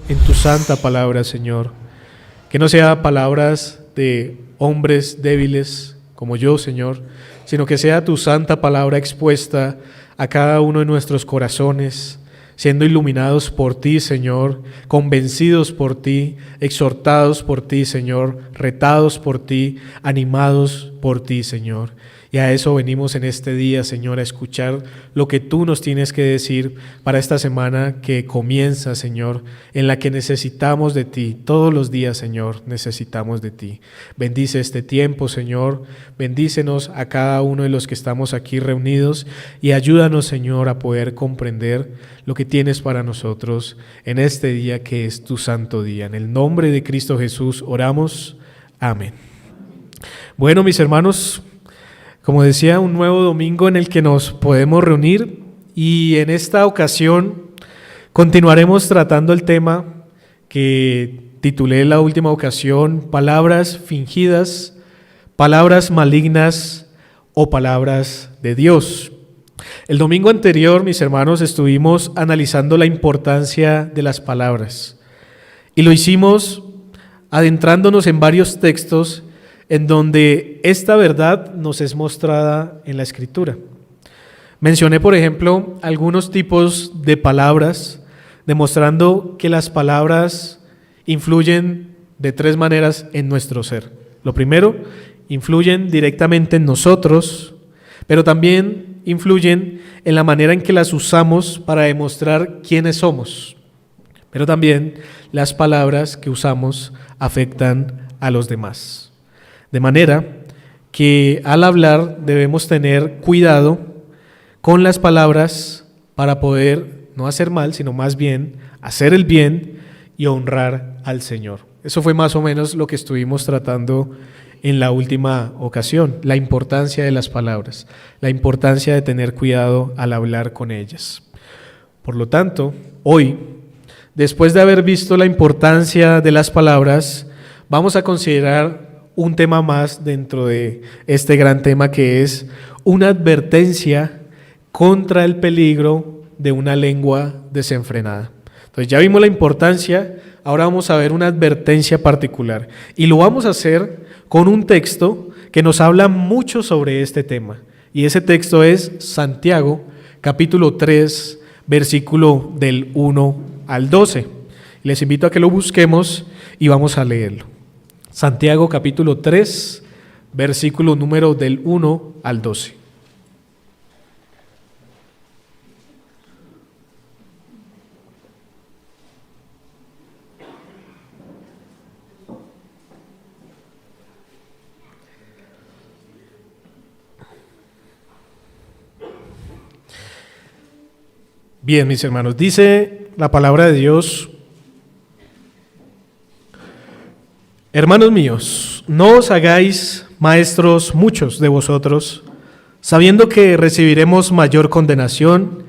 en tu santa palabra, Señor. Que no sea palabras de hombres débiles como yo, Señor, sino que sea tu santa palabra expuesta a cada uno de nuestros corazones, siendo iluminados por ti, Señor, convencidos por ti, exhortados por ti, Señor, retados por ti, animados por ti, Señor. Y a eso venimos en este día, Señor, a escuchar lo que tú nos tienes que decir para esta semana que comienza, Señor, en la que necesitamos de ti. Todos los días, Señor, necesitamos de ti. Bendice este tiempo, Señor. Bendícenos a cada uno de los que estamos aquí reunidos y ayúdanos, Señor, a poder comprender lo que tienes para nosotros en este día que es tu santo día. En el nombre de Cristo Jesús oramos. Amén. Bueno, mis hermanos, como decía, un nuevo domingo en el que nos podemos reunir y en esta ocasión continuaremos tratando el tema que titulé la última ocasión, palabras fingidas, palabras malignas o palabras de Dios. El domingo anterior, mis hermanos, estuvimos analizando la importancia de las palabras y lo hicimos adentrándonos en varios textos en donde esta verdad nos es mostrada en la Escritura. Mencioné, por ejemplo, algunos tipos de palabras, demostrando que las palabras influyen de tres maneras en nuestro ser. Lo primero, influyen directamente en nosotros, pero también influyen en la manera en que las usamos para demostrar quiénes somos. Pero también las palabras que usamos afectan a los demás. De manera que al hablar debemos tener cuidado con las palabras para poder no hacer mal, sino más bien hacer el bien y honrar al Señor. Eso fue más o menos lo que estuvimos tratando en la última ocasión, la importancia de las palabras, la importancia de tener cuidado al hablar con ellas. Por lo tanto, hoy, después de haber visto la importancia de las palabras, vamos a considerar un tema más dentro de este gran tema que es una advertencia contra el peligro de una lengua desenfrenada. Entonces ya vimos la importancia, ahora vamos a ver una advertencia particular y lo vamos a hacer con un texto que nos habla mucho sobre este tema y ese texto es Santiago capítulo 3 versículo del 1 al 12. Les invito a que lo busquemos y vamos a leerlo. Santiago capítulo 3, versículo número del 1 al 12. Bien, mis hermanos, dice la palabra de Dios: Hermanos míos, no os hagáis maestros muchos de vosotros, sabiendo que recibiremos mayor condenación,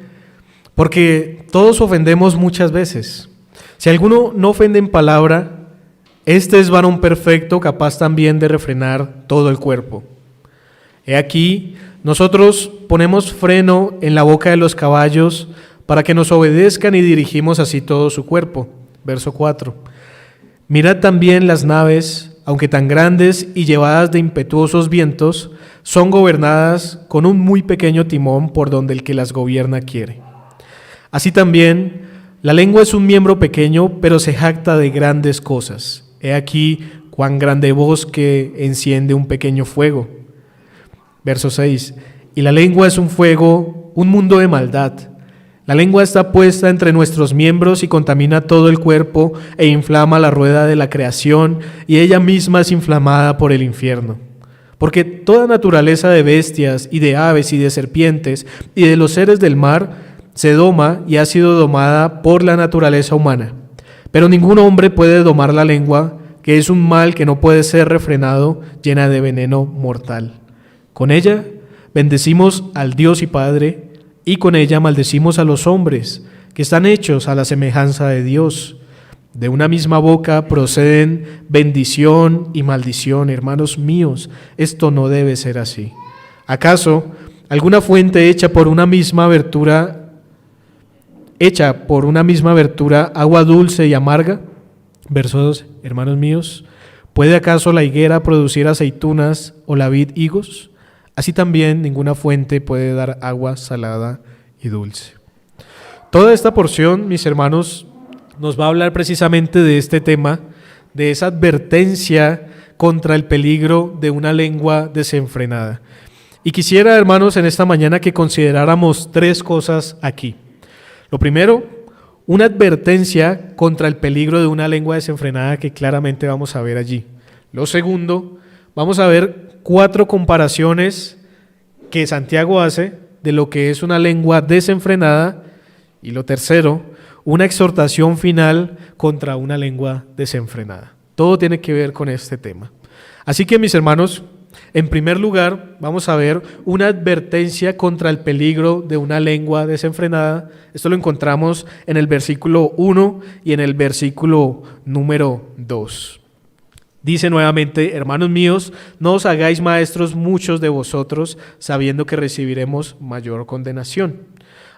porque todos ofendemos muchas veces. Si alguno no ofende en palabra, este es varón perfecto, capaz también de refrenar todo el cuerpo. He aquí, nosotros ponemos freno en la boca de los caballos para que nos obedezcan y dirigimos así todo su cuerpo. Verso 4. Mirad también las naves, aunque tan grandes y llevadas de impetuosos vientos, son gobernadas con un muy pequeño timón por donde el que las gobierna quiere. Así también, la lengua es un miembro pequeño, pero se jacta de grandes cosas. He aquí cuán grande bosque enciende un pequeño fuego. Verso 6. Y la lengua es un fuego, un mundo de maldad. La lengua está puesta entre nuestros miembros y contamina todo el cuerpo e inflama la rueda de la creación, y ella misma es inflamada por el infierno. Porque toda naturaleza de bestias y de aves y de serpientes y de los seres del mar se doma y ha sido domada por la naturaleza humana. Pero ningún hombre puede domar la lengua, que es un mal que no puede ser refrenado, llena de veneno mortal. Con ella bendecimos al Dios y Padre, y con ella maldecimos a los hombres, que están hechos a la semejanza de Dios. De una misma boca proceden bendición y maldición. Hermanos míos, esto no debe ser así. ¿Acaso alguna fuente hecha por una misma abertura hecha por una misma abertura agua dulce y amarga? Verso 12, hermanos míos, ¿puede acaso la higuera producir aceitunas o la vid higos? Así también ninguna fuente puede dar agua salada y dulce. Toda esta porción, mis hermanos, nos va a hablar precisamente de este tema, de esa advertencia contra el peligro de una lengua desenfrenada. Y quisiera, hermanos, en esta mañana que consideráramos tres cosas aquí. Lo primero, una advertencia contra el peligro de una lengua desenfrenada que claramente vamos a ver allí. Lo segundo, vamos a ver 4 comparaciones que Santiago hace de lo que es una lengua desenfrenada. Y lo tercero, una exhortación final contra una lengua desenfrenada. Todo tiene que ver con este tema. Así que, mis hermanos, en primer lugar, vamos a ver una advertencia contra el peligro de una lengua desenfrenada. Esto lo encontramos en el versículo 1 y en el versículo número 2. Dice nuevamente: hermanos míos, no os hagáis maestros muchos de vosotros, sabiendo que recibiremos mayor condenación.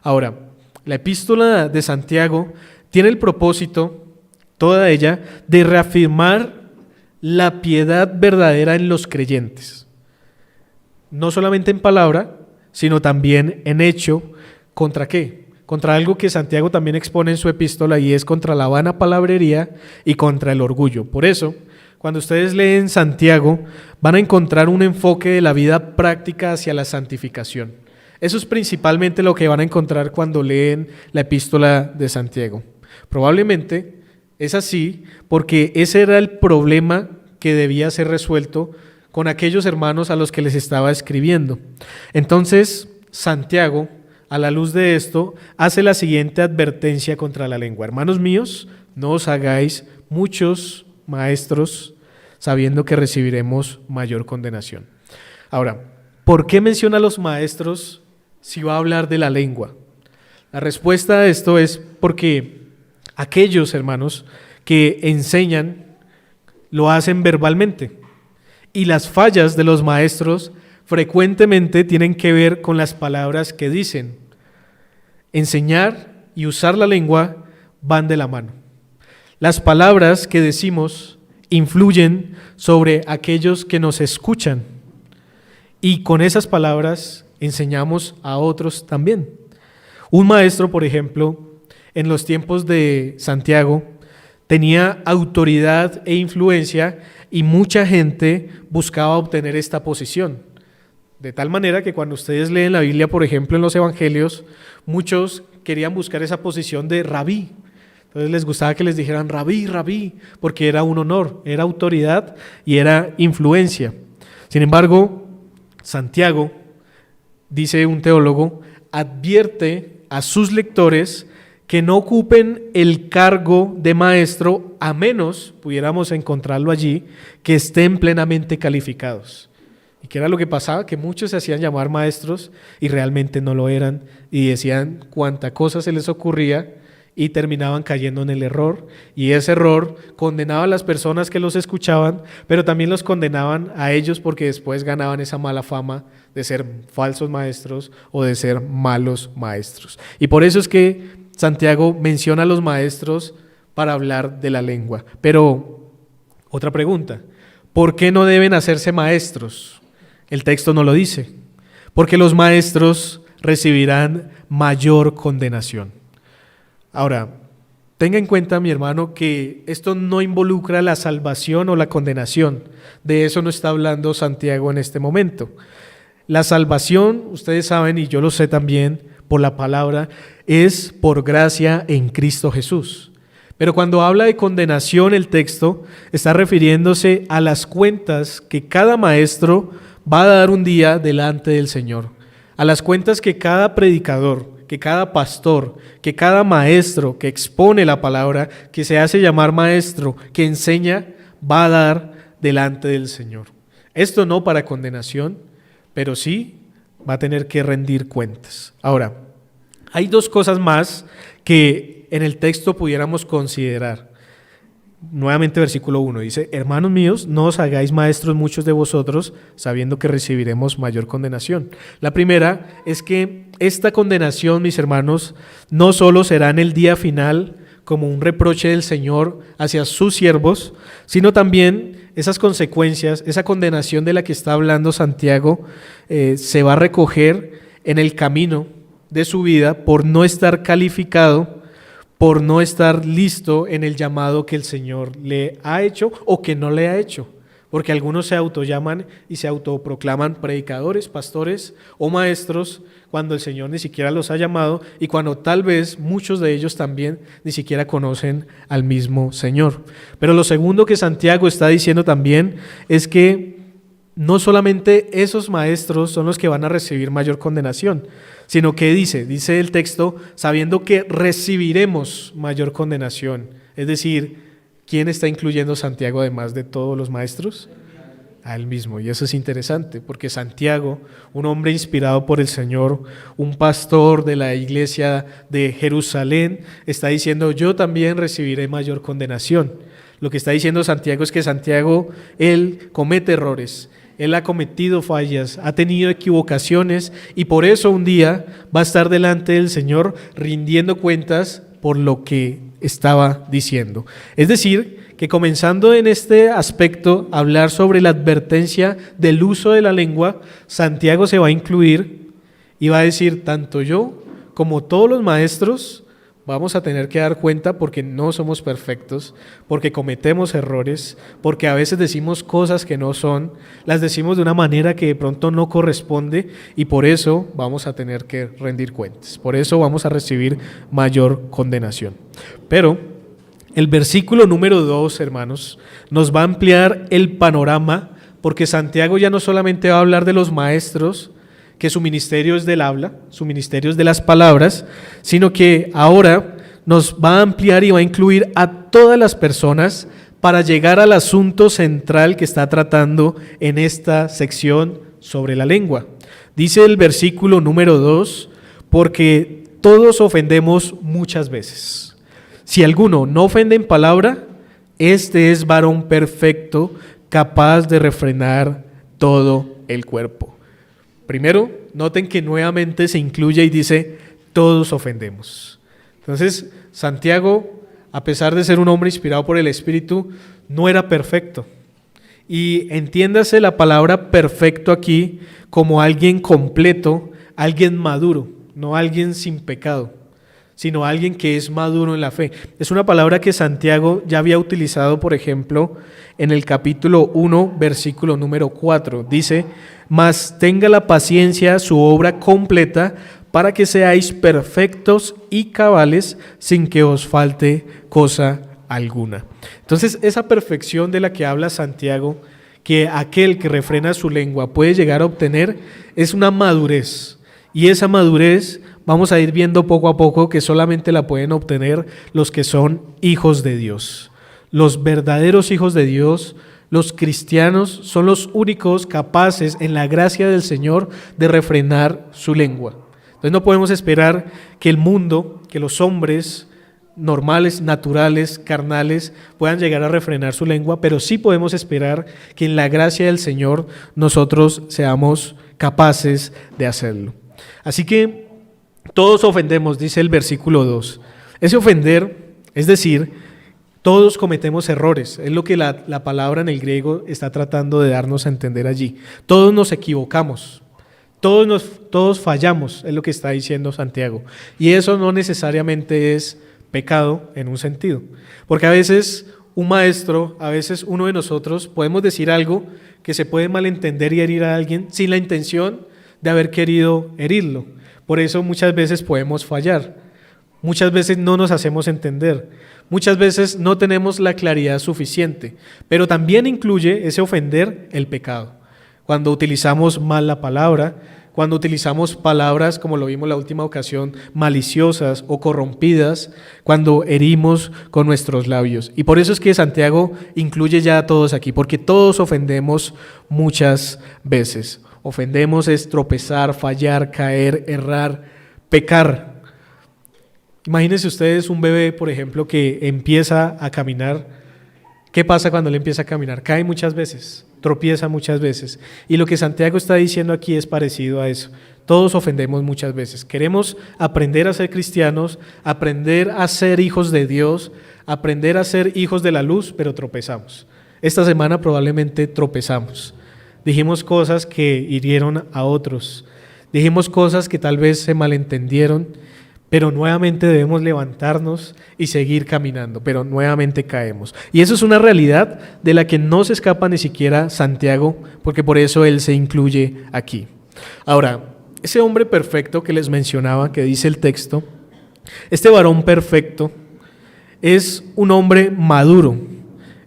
Ahora, la epístola de Santiago tiene el propósito, toda ella, de reafirmar la piedad verdadera en los creyentes. No solamente en palabra, sino también en hecho. ¿Contra qué? Contra algo que Santiago también expone en su epístola, y es contra la vana palabrería y contra el orgullo. Por eso, cuando ustedes leen Santiago, van a encontrar un enfoque de la vida práctica hacia la santificación. Eso es principalmente lo que van a encontrar cuando leen la epístola de Santiago. Probablemente es así porque ese era el problema que debía ser resuelto con aquellos hermanos a los que les estaba escribiendo. Entonces, Santiago, a la luz de esto, hace la siguiente advertencia contra la lengua: hermanos míos, no os hagáis muchos maestros, sabiendo que recibiremos mayor condenación. Ahora, ¿por qué menciona a los maestros si va a hablar de la lengua? La respuesta a esto es porque aquellos hermanos que enseñan lo hacen verbalmente, y las fallas de los maestros frecuentemente tienen que ver con las palabras que dicen. Enseñar y usar la lengua van de la mano. Las palabras que decimos influyen sobre aquellos que nos escuchan, y con esas palabras enseñamos a otros también. Un maestro, por ejemplo, en los tiempos de Santiago, tenía autoridad e influencia, y mucha gente buscaba obtener esta posición. De tal manera que cuando ustedes leen la Biblia, por ejemplo, en los evangelios, muchos querían buscar esa posición de rabí. Entonces les gustaba que les dijeran rabí, rabí, porque era un honor, era autoridad y era influencia. Sin embargo, Santiago, dice un teólogo, advierte a sus lectores que no ocupen el cargo de maestro, a menos, pudiéramos encontrarlo allí, que estén plenamente calificados. ¿Y qué era lo que pasaba? Que muchos se hacían llamar maestros y realmente no lo eran, y decían cuánta cosa se les ocurría y terminaban cayendo en el error, y ese error condenaba a las personas que los escuchaban, pero también los condenaban a ellos, porque después ganaban esa mala fama de ser falsos maestros o de ser malos maestros. Y por eso es que Santiago menciona a los maestros para hablar de la lengua. Pero, otra pregunta: ¿por qué no deben hacerse maestros? El texto no lo dice. Porque los maestros recibirán mayor condenación. Ahora, tenga en cuenta, mi hermano, que esto no involucra la salvación o la condenación. De eso no está hablando Santiago en este momento. La salvación, ustedes saben, y yo lo sé también por la palabra, es por gracia en Cristo Jesús. Pero cuando habla de condenación, el texto está refiriéndose a las cuentas que cada maestro va a dar un día delante del Señor, a las cuentas que cada predicador, que cada pastor, que cada maestro que expone la palabra, que se hace llamar maestro, que enseña, va a dar delante del Señor. Esto no para condenación, pero sí va a tener que rendir cuentas. Ahora, hay 2 cosas más que en el texto pudiéramos considerar. Nuevamente versículo 1 dice: hermanos míos, no os hagáis maestros muchos de vosotros, sabiendo que recibiremos mayor condenación. La primera es que esta condenación, mis hermanos, no solo será en el día final como un reproche del Señor hacia sus siervos, sino también esas consecuencias, esa condenación de la que está hablando Santiago, se va a recoger en el camino de su vida por no estar calificado, por no estar listo en el llamado que el Señor le ha hecho o que no le ha hecho. Porque algunos se autollaman y se autoproclaman predicadores, pastores o maestros cuando el Señor ni siquiera los ha llamado y cuando tal vez muchos de ellos también ni siquiera conocen al mismo Señor. Pero lo segundo que Santiago está diciendo también es que no solamente esos maestros son los que van a recibir mayor condenación, sino que dice el texto, sabiendo que recibiremos mayor condenación. Es decir, ¿quién está incluyendo Santiago además de todos los maestros? A él mismo. Y eso es interesante, porque Santiago, un hombre inspirado por el Señor, un pastor de la iglesia de Jerusalén, está diciendo, yo también recibiré mayor condenación. Lo que está diciendo Santiago es que Santiago, él comete errores. Él ha cometido fallas, ha tenido equivocaciones y por eso un día va a estar delante del Señor rindiendo cuentas por lo que estaba diciendo. Es decir, que comenzando en este aspecto a hablar sobre la advertencia del uso de la lengua, Santiago se va a incluir y va a decir, tanto yo como todos los maestros vamos a tener que dar cuenta porque no somos perfectos, porque cometemos errores, porque a veces decimos cosas que no son, las decimos de una manera que de pronto no corresponde y por eso vamos a tener que rendir cuentas, por eso vamos a recibir mayor condenación. Pero el versículo número 2, hermanos, nos va a ampliar el panorama porque Santiago ya no solamente va a hablar de los maestros, que su ministerio es del habla, su ministerio es de las palabras, sino que ahora nos va a ampliar y va a incluir a todas las personas para llegar al asunto central que está tratando en esta sección sobre la lengua. Dice el versículo número 2, porque todos ofendemos muchas veces. Si alguno no ofende en palabra, este es varón perfecto, capaz de refrenar todo el cuerpo. Primero, noten que nuevamente se incluye y dice, todos ofendemos. Entonces, Santiago, a pesar de ser un hombre inspirado por el Espíritu, no era perfecto. Y entiéndase la palabra perfecto aquí como alguien completo, alguien maduro, no alguien sin pecado, sino alguien que es maduro en la fe. Es una palabra que Santiago ya había utilizado, por ejemplo, en el capítulo 1, versículo número 4. Dice, mas tenga la paciencia su obra completa para que seáis perfectos y cabales sin que os falte cosa alguna. Entonces, esa perfección de la que habla Santiago, que aquel que refrena su lengua puede llegar a obtener, es una madurez. Y esa madurez vamos a ir viendo poco a poco que solamente la pueden obtener los que son hijos de Dios. Los verdaderos hijos de Dios, los cristianos, son los únicos capaces en la gracia del Señor de refrenar su lengua. Entonces no podemos esperar que el mundo, que los hombres normales, naturales, carnales, puedan llegar a refrenar su lengua, pero sí podemos esperar que en la gracia del Señor nosotros seamos capaces de hacerlo. Así que todos ofendemos, dice el versículo 2. Ese ofender, es decir, todos cometemos errores, es lo que la palabra en el griego está tratando de darnos a entender allí. Todos nos equivocamos, todos fallamos, es lo que está diciendo Santiago. Y eso no necesariamente es pecado en un sentido, porque a veces un maestro, a veces uno de nosotros podemos decir algo que se puede malentender y herir a alguien sin la intención de haber querido herirlo. Por eso muchas veces podemos fallar, muchas veces no nos hacemos entender, muchas veces no tenemos la claridad suficiente, pero también incluye ese ofender el pecado. Cuando utilizamos mal la palabra, cuando utilizamos palabras, como lo vimos la última ocasión, maliciosas o corrompidas, cuando herimos con nuestros labios. Y por eso es que Santiago incluye ya a todos aquí, porque todos ofendemos muchas veces. Ofendemos es tropezar, fallar, caer, errar, pecar. Imagínense ustedes un bebé, por ejemplo, que empieza a caminar ¿Qué pasa cuando él empieza a caminar? Cae muchas veces, tropieza muchas veces. Y lo que Santiago está diciendo aquí es parecido a eso. Todos ofendemos muchas veces. Queremos aprender a ser cristianos, aprender a ser hijos de Dios, aprender a ser hijos de la luz, pero tropezamos. Esta semana probablemente tropezamos. Dijimos cosas que hirieron a otros. Dijimos cosas que tal vez se malentendieron, pero nuevamente debemos levantarnos y seguir caminando, pero nuevamente caemos. Y eso es una realidad de la que no se escapa ni siquiera Santiago, porque por eso él se incluye aquí. Ahora, ese hombre perfecto que les mencionaba, que dice el texto, este varón perfecto es un hombre maduro,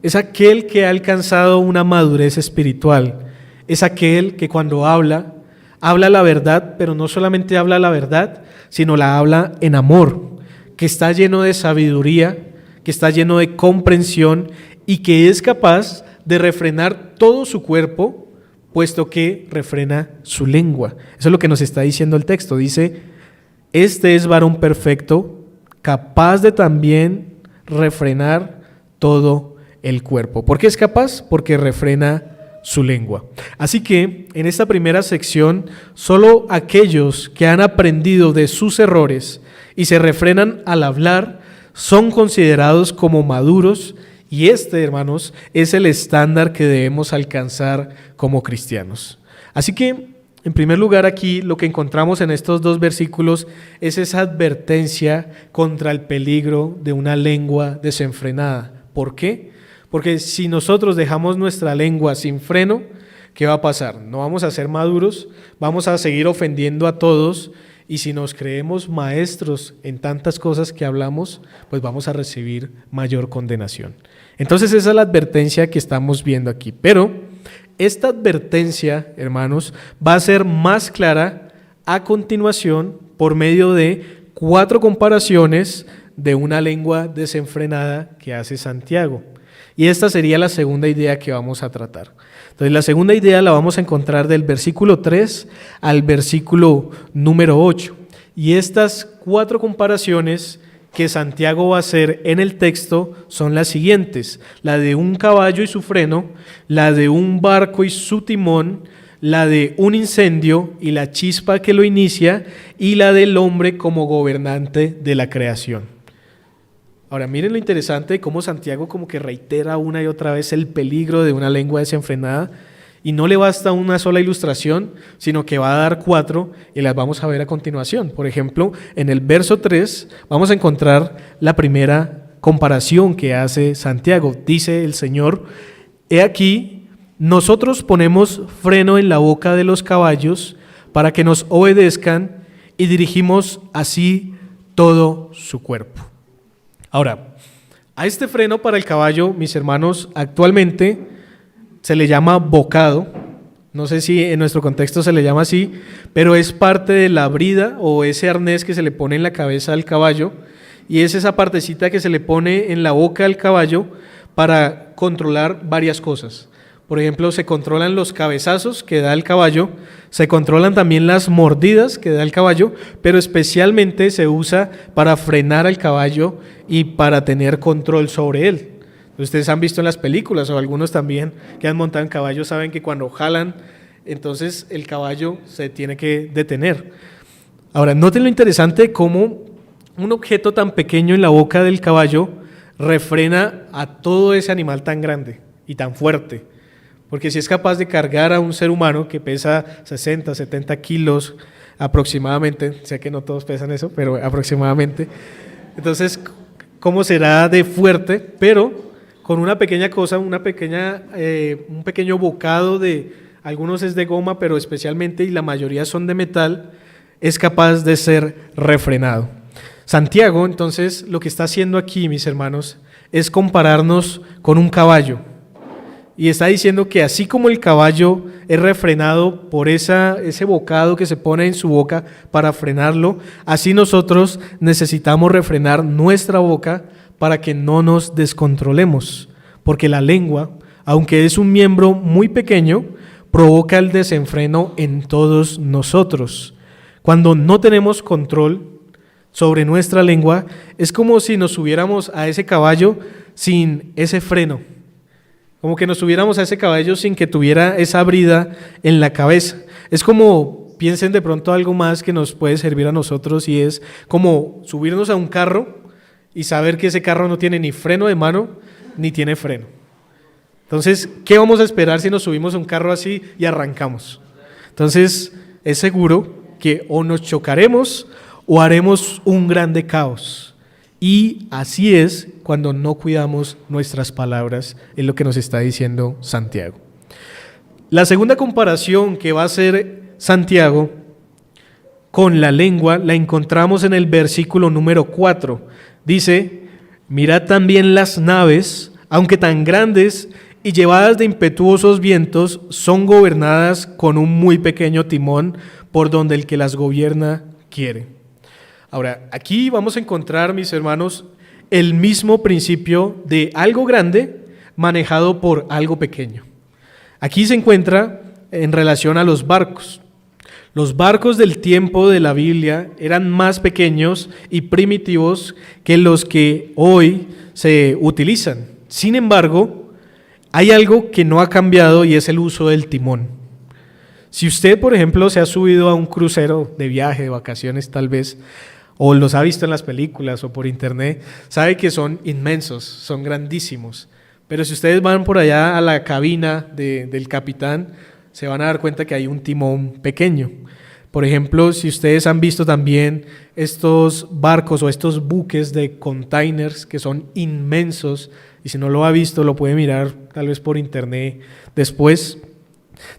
es aquel que ha alcanzado una madurez espiritual, es aquel que cuando habla la verdad, pero no solamente habla la verdad, sino la habla en amor, que está lleno de sabiduría, que está lleno de comprensión y que es capaz de refrenar todo su cuerpo, puesto que refrena su lengua. Eso es lo que nos está diciendo el texto. Dice, este es varón perfecto, capaz de también refrenar todo el cuerpo. ¿Por qué es capaz? Porque refrena su lengua. Así que en esta primera sección, solo aquellos que han aprendido de sus errores y se refrenan al hablar son considerados como maduros, y hermanos, es el estándar que debemos alcanzar como cristianos. Así que, en primer lugar, aquí lo que encontramos en estos dos versículos es esa advertencia contra el peligro de una lengua desenfrenada. ¿Por qué? Porque si nosotros dejamos nuestra lengua sin freno, ¿qué va a pasar? No vamos a ser maduros, vamos a seguir ofendiendo a todos, y si nos creemos maestros en tantas cosas que hablamos, pues vamos a recibir mayor condenación. Entonces esa es la advertencia que estamos viendo aquí. Pero esta advertencia, hermanos, va a ser más clara a continuación por medio de 4 comparaciones de una lengua desenfrenada que hace Santiago. Y esta sería la segunda idea que vamos a tratar. Entonces la segunda idea la vamos a encontrar del versículo 3 al versículo número 8. Y estas 4 comparaciones que Santiago va a hacer en el texto son las siguientes: la de un caballo y su freno, la de un barco y su timón, la de un incendio y la chispa que lo inicia, y la del hombre como gobernante de la creación. Ahora miren lo interesante de cómo Santiago como que reitera una y otra vez el peligro de una lengua desenfrenada, y no le basta una sola ilustración, sino que va a dar 4 y las vamos a ver a continuación. Por ejemplo, en el verso 3 vamos a encontrar la primera comparación que hace Santiago. Dice el Señor: he aquí, nosotros ponemos freno en la boca de los caballos para que nos obedezcan, y dirigimos así todo su cuerpo. Ahora, a este freno para el caballo, mis hermanos, actualmente se le llama bocado. No sé si en nuestro contexto se le llama así, pero es parte de la brida o ese arnés que se le pone en la cabeza del caballo, y es esa partecita que se le pone en la boca del caballo para controlar varias cosas. Por ejemplo, se controlan los cabezazos que da el caballo, se controlan también las mordidas que da el caballo, pero especialmente se usa para frenar al caballo y para tener control sobre él. Ustedes han visto en las películas, o algunos también que han montado en caballo, saben que cuando jalan, entonces el caballo se tiene que detener. Ahora, noten lo interesante de cómo un objeto tan pequeño en la boca del caballo refrena a todo ese animal tan grande y tan fuerte. Porque si es capaz de cargar a un ser humano que pesa 60, 70 kilos aproximadamente, sé que no todos pesan eso, pero aproximadamente, entonces, ¿cómo será de fuerte? Pero con una pequeña cosa, un pequeño bocado de, algunos es de goma, pero especialmente, y la mayoría son de metal, es capaz de ser refrenado. Santiago, entonces, lo que está haciendo aquí, mis hermanos, es compararnos con un caballo. Y está diciendo que así como el caballo es refrenado por ese bocado que se pone en su boca para frenarlo, así nosotros necesitamos refrenar nuestra boca para que no nos descontrolemos. Porque la lengua, aunque es un miembro muy pequeño, provoca el desenfreno en todos nosotros. Cuando no tenemos control sobre nuestra lengua, es como si nos subiéramos a ese caballo sin ese freno. como que nos subiéramos a ese caballo sin que tuviera esa brida en la cabeza. Es como, piensen de pronto algo más que nos puede servir a nosotros, y es como subirnos a un carro y saber que ese carro no tiene ni freno de mano ni tiene freno. Entonces, ¿qué vamos a esperar si nos subimos a un carro así y arrancamos? Entonces, es seguro que o nos chocaremos o haremos un grande caos. Y así es cuando no cuidamos nuestras palabras, es lo que nos está diciendo Santiago. La segunda comparación que va a hacer Santiago con la lengua la encontramos en el versículo número 4. Dice: mirad también las naves, aunque tan grandes y llevadas de impetuosos vientos, son gobernadas con un muy pequeño timón, por donde el que las gobierna quiere. Ahora, aquí vamos a encontrar, mis hermanos, el mismo principio de algo grande manejado por algo pequeño. Aquí se encuentra en relación a los barcos. Los barcos del tiempo de la Biblia eran más pequeños y primitivos que los que hoy se utilizan. Sin embargo, hay algo que no ha cambiado, y es el uso del timón. Si usted, por ejemplo, se ha subido a un crucero de viaje, de vacaciones tal vez, o los ha visto en las películas o por internet, sabe que son inmensos, son grandísimos. Pero si ustedes van por allá a la cabina del capitán, se van a dar cuenta que hay un timón pequeño. Por ejemplo, si ustedes han visto también estos barcos o estos buques de containers que son inmensos, y si no lo ha visto lo puede mirar tal vez por internet después,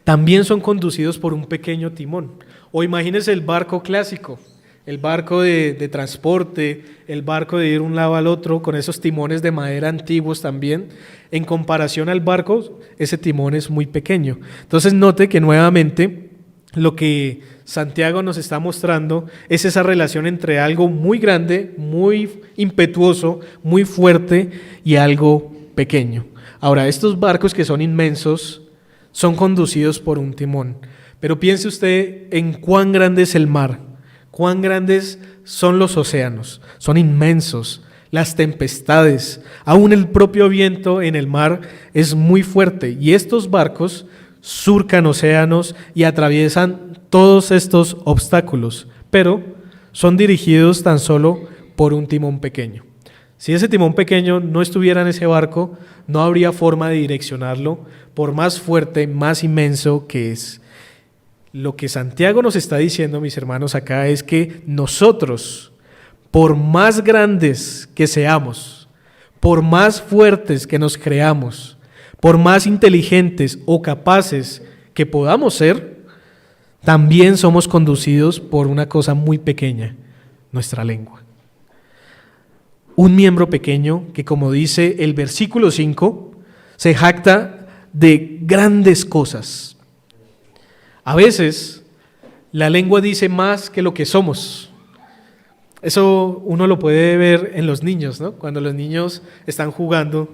también son conducidos por un pequeño timón. O imagínense el barco clásico, el barco de transporte, el barco de ir de un lado al otro con esos timones de madera antiguos también. En comparación al barco, ese timón es muy pequeño. Entonces note que nuevamente lo que Santiago nos está mostrando es esa relación entre algo muy grande, muy impetuoso, muy fuerte, y algo pequeño. Ahora, estos barcos que son inmensos son conducidos por un timón, pero piense usted en cuán grande es el mar, cuán grandes son los océanos, son inmensos. Las tempestades, aún el propio viento en el mar es muy fuerte, y estos barcos surcan océanos y atraviesan todos estos obstáculos, pero son dirigidos tan solo por un timón pequeño. Si ese timón pequeño no estuviera en ese barco, no habría forma de direccionarlo, por más fuerte, más inmenso que es. Lo que Santiago nos está diciendo, mis hermanos, acá es que nosotros, por más grandes que seamos, por más fuertes que nos creamos, por más inteligentes o capaces que podamos ser, también somos conducidos por una cosa muy pequeña, nuestra lengua. Un miembro pequeño que, como dice el versículo 5, se jacta de grandes cosas. A veces la lengua dice más que lo que somos. Eso uno lo puede ver en los niños, ¿no? Cuando los niños están jugando,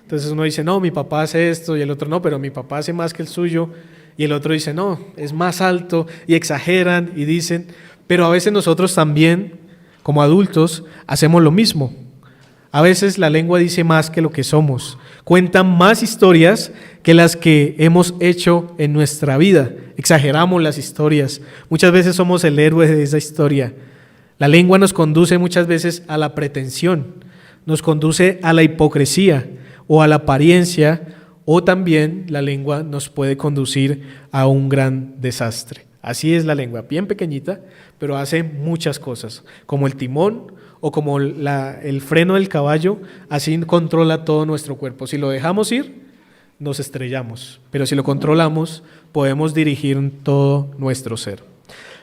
entonces uno dice, no, mi papá hace esto, y el otro no, pero mi papá hace más que el suyo, y el otro dice, no, es más alto, y exageran y dicen, pero a veces nosotros también, como adultos, hacemos lo mismo. A veces la lengua dice más que lo que somos, cuenta más historias que las que hemos hecho en nuestra vida, exageramos las historias, muchas veces somos el héroe de esa historia. La lengua nos conduce muchas veces a la pretensión, nos conduce a la hipocresía o a la apariencia, o también la lengua nos puede conducir a un gran desastre. Así es la lengua, bien pequeñita, pero hace muchas cosas, como el timón o como el freno del caballo, así controla todo nuestro cuerpo. Si lo dejamos ir, nos estrellamos, pero si lo controlamos, podemos dirigir todo nuestro ser.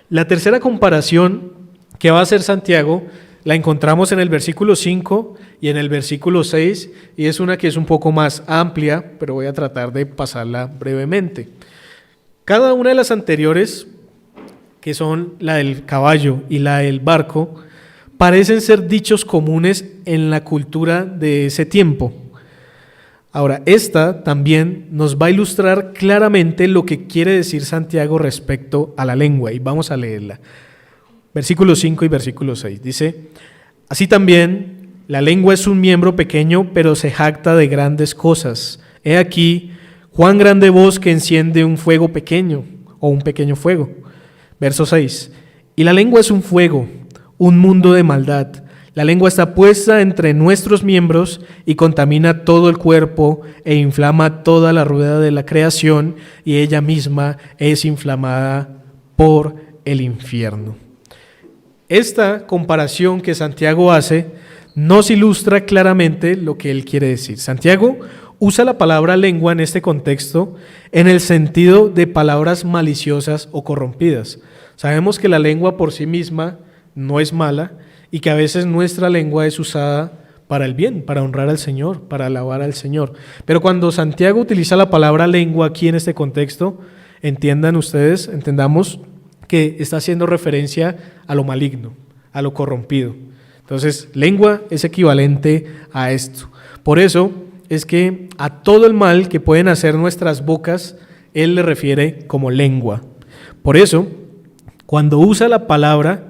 La tercera comparación que va a hacer Santiago la encontramos en el versículo 5 y en el versículo 6, y es una que es un poco más amplia, pero voy a tratar de pasarla brevemente. Cada una de las anteriores, que son la del caballo y la del barco, parecen ser dichos comunes en la cultura de ese tiempo. Ahora, esta también nos va a ilustrar claramente lo que quiere decir Santiago respecto a la lengua, y vamos a leerla. Versículo 5 y versículo 6, dice, así también la lengua es un miembro pequeño, pero se jacta de grandes cosas. He aquí, cuán grande voz que enciende un fuego pequeño o un pequeño fuego. Verso 6. Y la lengua es un fuego, un mundo de maldad. La lengua está puesta entre nuestros miembros y contamina todo el cuerpo e inflama toda la rueda de la creación, y ella misma es inflamada por el infierno. Esta comparación que Santiago hace nos ilustra claramente lo que él quiere decir. Santiago usa la palabra lengua en este contexto en el sentido de palabras maliciosas o corrompidas. Sabemos que la lengua por sí misma no es mala, y que a veces nuestra lengua es usada para el bien, para honrar al Señor, para alabar al Señor. Pero cuando Santiago utiliza la palabra lengua aquí en este contexto, entendamos que está haciendo referencia a lo maligno, a lo corrompido. Entonces, lengua es equivalente a esto. Por eso es que a todo el mal que pueden hacer nuestras bocas, él le refiere como lengua. Por eso, cuando usa la palabra,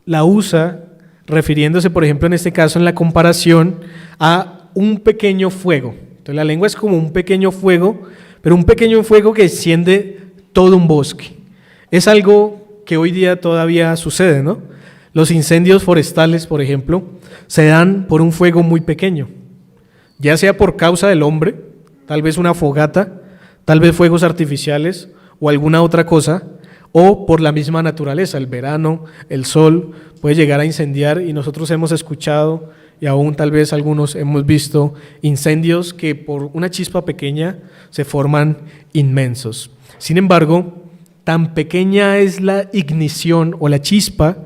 la usa refiriéndose, por ejemplo, en este caso, en la comparación a un pequeño fuego. Entonces la lengua es como un pequeño fuego, pero un pequeño fuego que enciende todo un bosque. Es algo que hoy día todavía sucede, ¿no? Los incendios forestales, por ejemplo, se dan por un fuego muy pequeño, ya sea por causa del hombre, tal vez una fogata, tal vez fuegos artificiales o alguna otra cosa, o por la misma naturaleza, el verano, el sol puede llegar a incendiar, y nosotros hemos escuchado y aún tal vez algunos hemos visto incendios que por una chispa pequeña se forman inmensos. Sin embargo, tan pequeña es la ignición o la chispa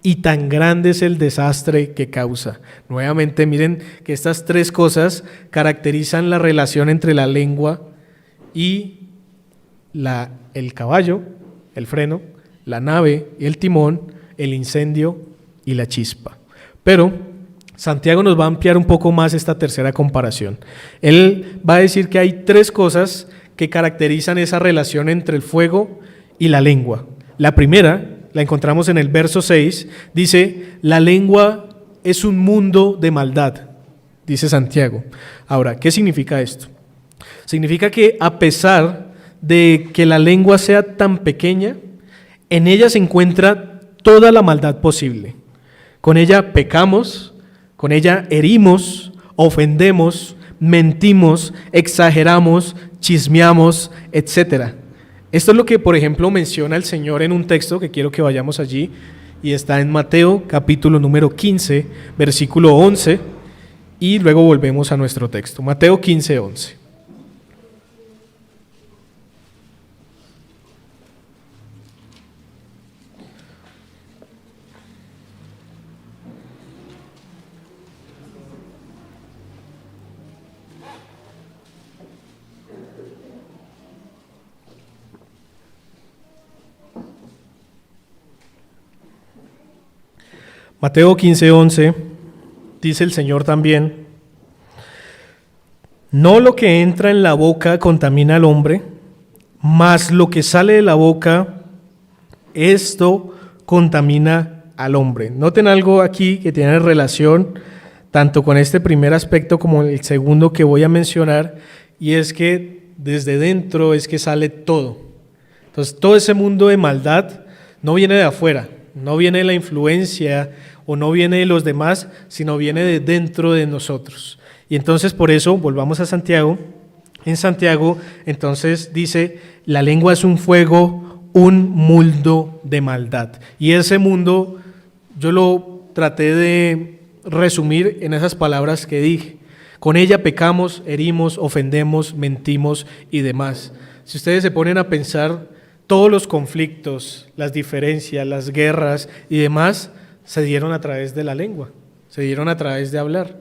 y tan grande es el desastre que causa. Nuevamente, miren que estas tres cosas caracterizan la relación entre la lengua y el caballo, el freno, la nave y el timón, el incendio y la chispa. Pero Santiago nos va a ampliar un poco más esta tercera comparación. Él va a decir que hay tres cosas que caracterizan esa relación entre el fuego y la lengua. La primera la encontramos en el verso 6, dice: la lengua es un mundo de maldad, dice Santiago. Ahora, ¿qué significa esto? Significa que a pesar de que la lengua sea tan pequeña, en ella se encuentra toda la maldad posible. Con ella pecamos, con ella herimos, ofendemos, mentimos, exageramos, chismeamos, etc. Esto es lo que, por ejemplo, menciona el Señor en un texto que quiero que vayamos allí, y está en Mateo capítulo número 15, versículo 11, y luego volvemos a nuestro texto. Mateo 15, 11. Mateo 15:11, dice el Señor también: no lo que entra en la boca contamina al hombre, mas lo que sale de la boca, esto contamina al hombre. Noten algo aquí que tiene relación tanto con este primer aspecto como el segundo que voy a mencionar, y es que desde dentro es que sale todo. Entonces, todo ese mundo de maldad no viene de afuera, no viene de la influencia o no viene de los demás, sino viene de dentro de nosotros. Y entonces, por eso, volvamos a Santiago. En Santiago, entonces, dice: la lengua es un fuego, un mundo de maldad. Y ese mundo yo lo traté de resumir en esas palabras que dije. Con ella pecamos, herimos, ofendemos, mentimos y demás. Si ustedes se ponen a pensar, todos los conflictos, las diferencias, las guerras y demás se dieron a través de la lengua, se dieron a través de hablar.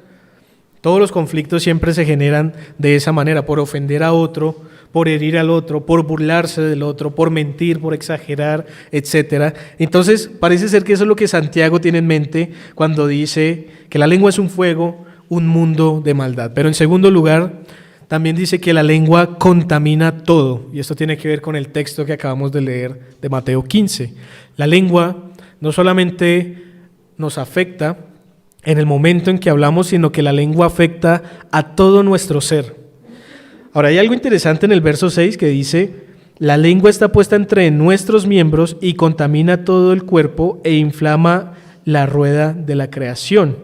Todos los conflictos siempre se generan de esa manera, por ofender a otro, por herir al otro, por burlarse del otro, por mentir, por exagerar, etc. Entonces, parece ser que eso es lo que Santiago tiene en mente cuando dice que la lengua es un fuego, un mundo de maldad. Pero en segundo lugar, también dice que la lengua contamina todo, y esto tiene que ver con el texto que acabamos de leer de Mateo 15. La lengua no solamente nos afecta en el momento en que hablamos, sino que la lengua afecta a todo nuestro ser. Ahora hay algo interesante en el verso 6 que dice: la lengua está puesta entre nuestros miembros y contamina todo el cuerpo e inflama la rueda de la creación.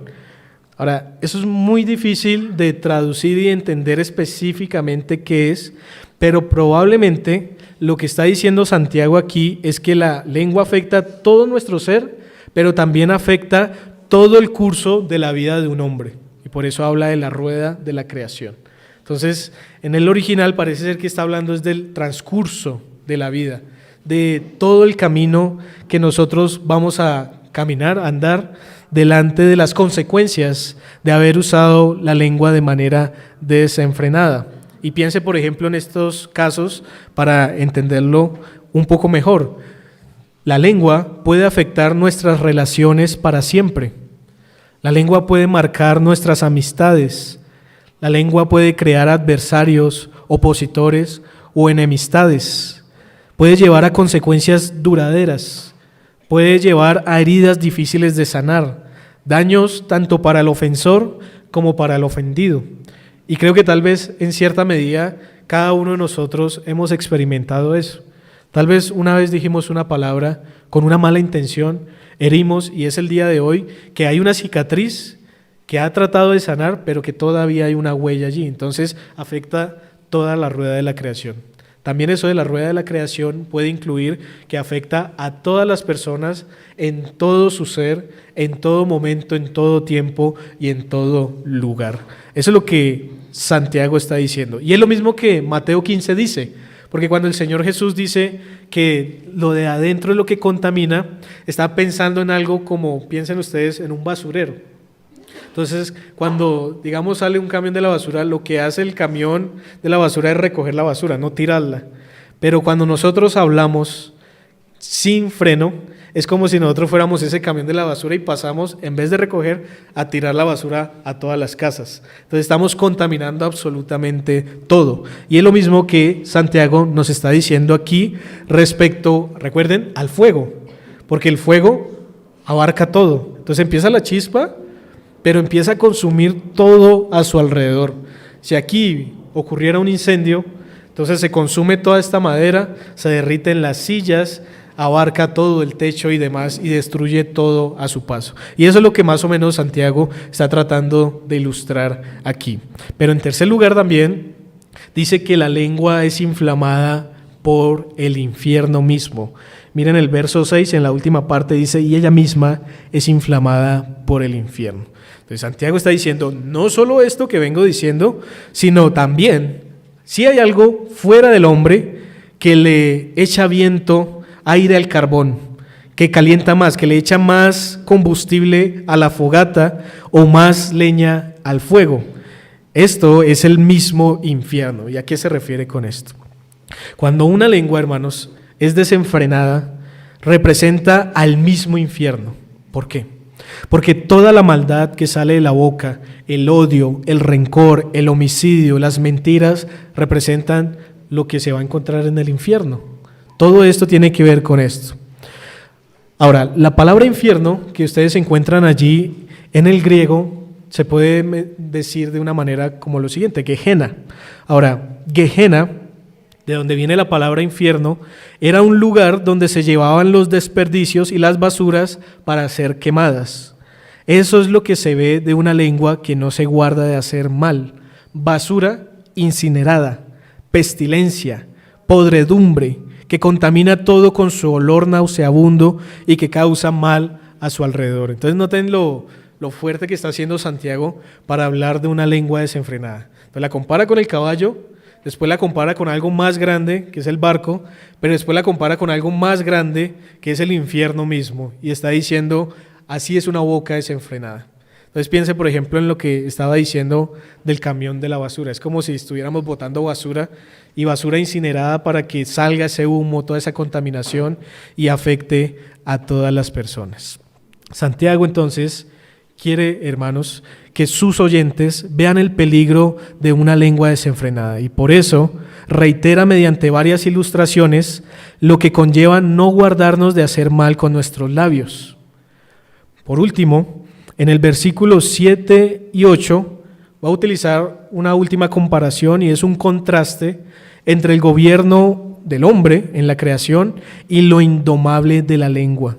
Ahora, eso es muy difícil de traducir y entender específicamente qué es, pero probablemente lo que está diciendo Santiago aquí es que la lengua afecta todo nuestro ser, pero también afecta todo el curso de la vida de un hombre. Y por eso habla de la rueda de la creación. Entonces, en el original parece ser que está hablando es del transcurso de la vida, de todo el camino que nosotros vamos a caminar, a andar, delante de las consecuencias de haber usado la lengua de manera desenfrenada. Y piense, por ejemplo, en estos casos para entenderlo un poco mejor. La lengua puede afectar nuestras relaciones para siempre. La lengua puede marcar nuestras amistades. La lengua puede crear adversarios, opositores o enemistades. Puede llevar a consecuencias duraderas. Puede llevar a heridas difíciles de sanar, daños tanto para el ofensor como para el ofendido. Y creo que tal vez en cierta medida cada uno de nosotros hemos experimentado eso. Tal vez una vez dijimos una palabra con una mala intención, herimos, y es el día de hoy que hay una cicatriz que ha tratado de sanar, pero que todavía hay una huella allí. Entonces afecta toda la rueda de la creación. También eso de la rueda de la creación puede incluir que afecta a todas las personas en todo su ser, en todo momento, en todo tiempo y en todo lugar. Eso es lo que Santiago está diciendo. Y es lo mismo que Mateo 15 dice, porque cuando el Señor Jesús dice que lo de adentro es lo que contamina, está pensando en algo como, piensen ustedes, en un basurero. Entonces, cuando, digamos, sale un camión de la basura, lo que hace el camión de la basura es recoger la basura, no tirarla. Pero cuando nosotros hablamos sin freno, es como si nosotros fuéramos ese camión de la basura y pasamos, en vez de recoger, a tirar la basura a todas las casas. Entonces estamos contaminando absolutamente todo. Y es lo mismo que Santiago nos está diciendo aquí respecto, recuerden, al fuego. Porque el fuego abarca todo. Entonces empieza la chispa, pero empieza a consumir todo a su alrededor. Si aquí ocurriera un incendio, entonces se consume toda esta madera, se derriten las sillas, abarca todo el techo y demás y destruye todo a su paso. Y eso es lo que más o menos Santiago está tratando de ilustrar aquí. Pero en tercer lugar también dice que la lengua es inflamada por el infierno mismo. Miren el verso 6, en la última parte dice, y ella misma es inflamada por el infierno. Entonces Santiago está diciendo, no solo esto que vengo diciendo, sino también, si hay algo fuera del hombre que le echa viento, aire al carbón, que calienta más, que le echa más combustible a la fogata o más leña al fuego. Esto es el mismo infierno. ¿Y a qué se refiere con esto? Cuando una lengua, hermanos, es desenfrenada, representa al mismo infierno. ¿Por qué? Porque toda la maldad que sale de la boca, el odio, el rencor, el homicidio, las mentiras, representan lo que se va a encontrar en el infierno. Todo esto tiene que ver con esto. Ahora, la palabra infierno que ustedes encuentran allí en el griego se puede decir de una manera como lo siguiente, Gehenna. Ahora, Gehenna, de donde viene la palabra infierno, era un lugar donde se llevaban los desperdicios y las basuras para ser quemadas. Eso es lo que se ve de una lengua que no se guarda de hacer mal. Basura incinerada, pestilencia, podredumbre, que contamina todo con su olor nauseabundo y que causa mal a su alrededor. Entonces noten lo fuerte que está haciendo Santiago para hablar de una lengua desenfrenada. Entonces la compara con el caballo, después la compara con algo más grande, que es el barco, pero después la compara con algo más grande, que es el infierno mismo, y está diciendo, así es una boca desenfrenada. Entonces piense, por ejemplo, en lo que estaba diciendo del camión de la basura. Es como si estuviéramos botando basura y basura incinerada para que salga ese humo, toda esa contaminación y afecte a todas las personas. Santiago entonces quiere, hermanos, que sus oyentes vean el peligro de una lengua desenfrenada y por eso reitera mediante varias ilustraciones lo que conlleva no guardarnos de hacer mal con nuestros labios. Por último, en el versículo 7 y 8 va a utilizar una última comparación y es un contraste entre el gobierno del hombre en la creación y lo indomable de la lengua.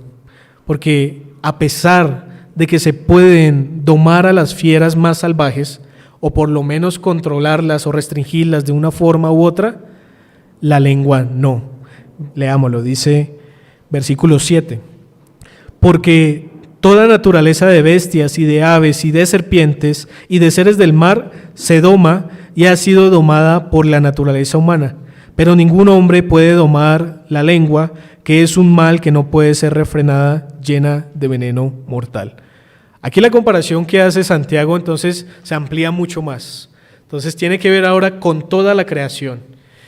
Porque a pesar de que se pueden domar a las fieras más salvajes, o por lo menos controlarlas o restringirlas de una forma u otra, la lengua no. Leámoslo, dice versículo 7. Porque toda naturaleza de bestias y de aves y de serpientes y de seres del mar se doma y ha sido domada por la naturaleza humana. Pero ningún hombre puede domar la lengua, que es un mal que no puede ser refrenada, llena de veneno mortal. Aquí la comparación que hace Santiago entonces se amplía mucho más. Entonces tiene que ver ahora con toda la creación.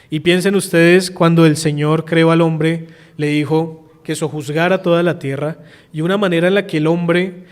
Y piensen ustedes cuando el Señor creó al hombre, le dijo que sojuzgara toda la tierra, y una manera en la que el hombre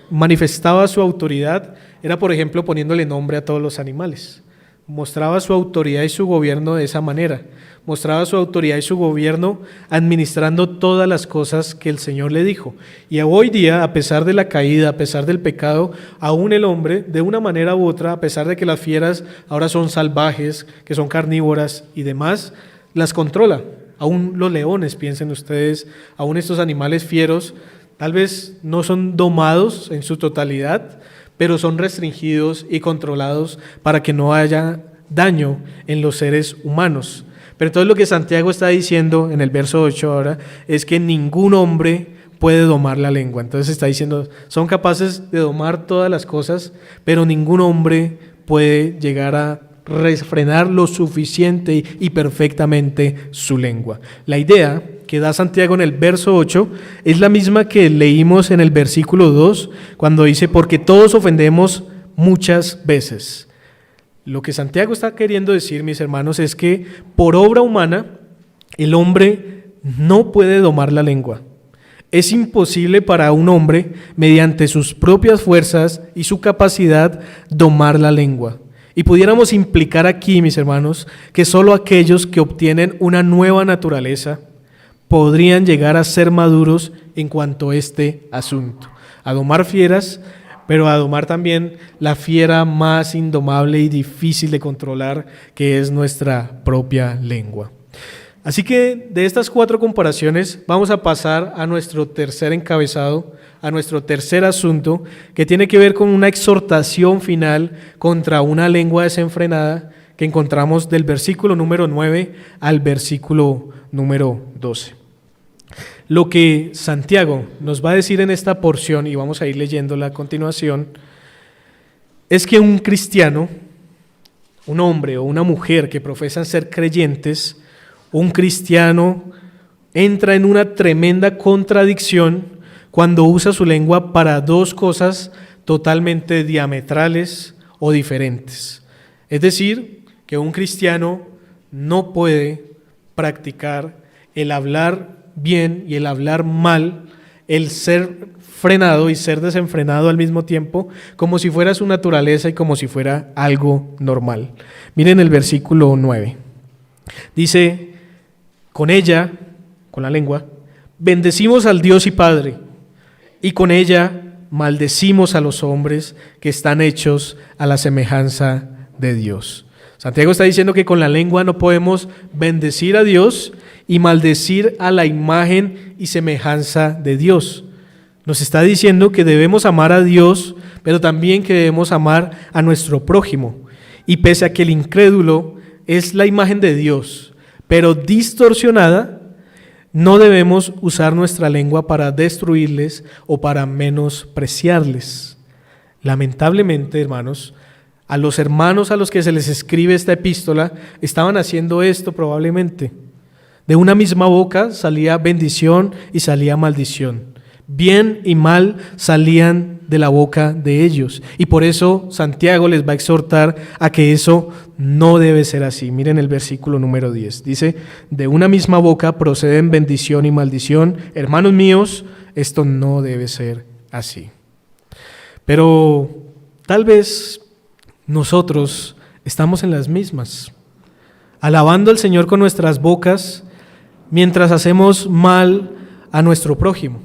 manifestaba su autoridad era, por ejemplo, poniéndole nombre a todos los animales. Mostraba su autoridad y su gobierno de esa manera. Mostraba su autoridad y su gobierno administrando todas las cosas que el Señor le dijo. Y hoy día, a pesar de la caída, a pesar del pecado, aún el hombre, de una manera u otra, a pesar de que las fieras ahora son salvajes, que son carnívoras y demás, las controla. Aún los leones, piensen ustedes, aún estos animales fieros, tal vez no son domados en su totalidad, pero son restringidos y controlados para que no haya daño en los seres humanos. Pero entonces lo que Santiago está diciendo en el verso 8 ahora es que ningún hombre puede domar la lengua. Entonces está diciendo, son capaces de domar todas las cosas, pero ningún hombre puede llegar a refrenar lo suficiente y perfectamente su lengua. La idea que da Santiago en el verso 8 es la misma que leímos en el versículo 2, cuando dice, porque todos ofendemos muchas veces. Lo que Santiago está queriendo decir, mis hermanos, es que por obra humana el hombre no puede domar la lengua. Es imposible para un hombre, mediante sus propias fuerzas y su capacidad, domar la lengua. Y pudiéramos implicar aquí, mis hermanos, que solo aquellos que obtienen una nueva naturaleza podrían llegar a ser maduros en cuanto a este asunto. A domar fieras, pero a domar también la fiera más indomable y difícil de controlar, que es nuestra propia lengua. Así que de estas 4 comparaciones vamos a pasar a nuestro tercer encabezado, a nuestro tercer asunto, que tiene que ver con una exhortación final contra una lengua desenfrenada que encontramos del versículo número 9 al versículo número 12. Lo que Santiago nos va a decir en esta porción, y vamos a ir leyéndola a continuación, es que un cristiano, un hombre o una mujer que profesan ser creyentes, un cristiano entra en una tremenda contradicción cuando usa su lengua para 2 cosas totalmente diametrales o diferentes. Es decir, que un cristiano no puede practicar el hablar bien y el hablar mal, el ser frenado y ser desenfrenado al mismo tiempo, como si fuera su naturaleza y como si fuera algo normal. Miren el versículo 9. Dice, con ella, con la lengua, bendecimos al Dios y Padre, y con ella maldecimos a los hombres que están hechos a la semejanza de Dios. Santiago está diciendo que con la lengua no podemos bendecir a Dios y maldecir a la imagen y semejanza de Dios. Nos está diciendo que debemos amar a Dios, pero también que debemos amar a nuestro prójimo. Y pese a que el incrédulo es la imagen de Dios, pero distorsionada, no debemos usar nuestra lengua para destruirles o para menospreciarles. Lamentablemente, hermanos, a los hermanos a los que se les escribe esta epístola estaban haciendo esto probablemente. De una misma boca salía bendición y salía maldición. Bien y mal salían de la boca de ellos. Y por eso Santiago les va a exhortar a que eso no debe ser así. Miren el versículo número 10. Dice, de una misma boca proceden bendición y maldición. Hermanos míos, esto no debe ser así. Pero tal vez nosotros estamos en las mismas, alabando al Señor con nuestras bocas mientras hacemos mal a nuestro prójimo.